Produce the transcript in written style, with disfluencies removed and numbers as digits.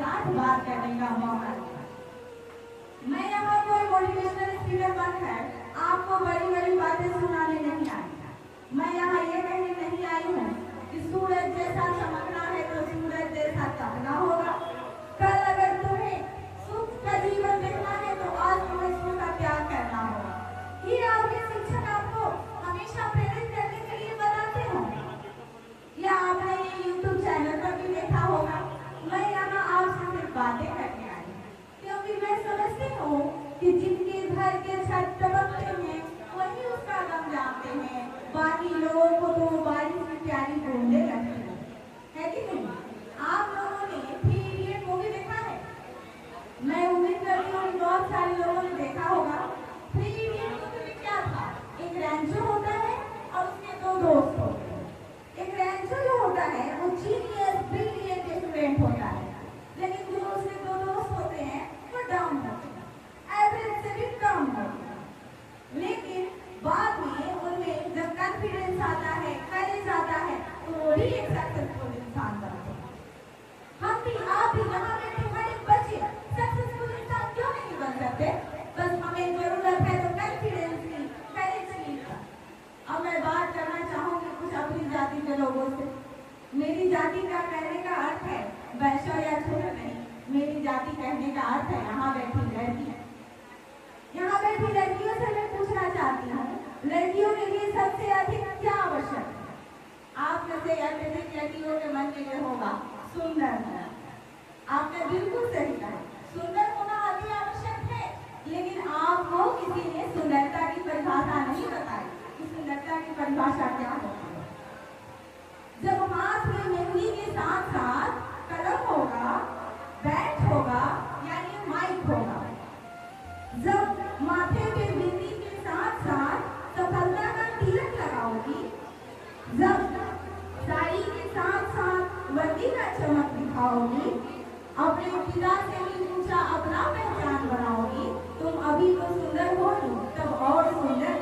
साथ बात करने का मौका दिया। मैं यहाँ कोई मोटिवेशनल स्पीकर बनकर आपको बड़ी बड़ी बातें सुनाने नहीं आई। मैं यहाँ ये कहने नहीं आई हूँ कि सूरज जैसा चमकना है तो सूरज जैसा तपना होगा। कल अगर तुम्हें सुख का जीवन देखना है तो आज तुम्हें सुख का त्याग करना होगा। ये आपके शिक्षक आपको हमेशा प्रेरित करने के लिए बताते हो, या आपने ये YouTube चैनल पर भी देखा होगा। मैं यहाँ आपसे सिर्फ बातें करने आई हूँ, क्योंकि मैं समझती हूँ कि जिनके घर के छत टपकते हैं वही उसका गम जानते हैं, बाकी लोगों को तो बारिश की प्यारी बूंदें लगती है कि नहीं? आप लोगों ने 3 इडियट मूवी देखा है? मैं उम्मीद करती हूँ कि बहुत सारे लोगों ने देखा होगा। 3 इडियट मूवी में क्या था? एक रैंचो होता है और उसके 2 दोस्त होते हैं। एक रैंचो जो होता है वो जीनियस ब्रिलियंट स्टूडेंट होता है, लेकिन जो उसके 2 दोस्त होते हैं वो डाउन होते हैं, एवरेज से भी कम होते हैं। लेकिन बाद में उनमें जब कॉन्फिडेंस आता है, करेज आता है, तो वो भी एक सक्सेसफुल इंसान बनते हैं। हम भी, आप भी, यहाँ बैठे हर एक बच्चे सक्सेसफुल इंसान क्यों नहीं बन सकते? बस हमें जरूरत है तो कॉन्फिडेंस की, करेज की। अब मैं बात करना चाहूँगी कुछ अपनी जाति के लोगों से। मेरी जाति का कहने का अर्थ है वैश्य या छोटा नहीं। मेरी जाति कहने का अर्थ है यहाँ बैठी लड़की। यहाँ बैठी लड़कियों से मैं पूछना चाहती हूँ, लड़कियों के लिए सबसे अधिक क्या आवश्यक है? आप में से अत्यधिक लड़कियों के मन में ये होगा सुंदर होना। आपने बिल्कुल सही कहा, सुंदर होना अति आवश्यक है, लेकिन आपको किसी ने सुंदरता की परिभाषा नहीं बताई कि सुंदरता की परिभाषा क्या होती है। जब हाथ में मेहंदी के साथ साथ कलम होगा, बैट होगा, यानी माइक होगा, जब माथे पे बिंदी के साथ साथ सफलता का तिलक लगाओगी, जब साड़ी के साथ साथ वर्दी का चमक दिखाओगी, अपने पिता से भी ऊंचा अपना पहचान बनाओगी, तुम अभी तो सुंदर हो, तब और सुंदर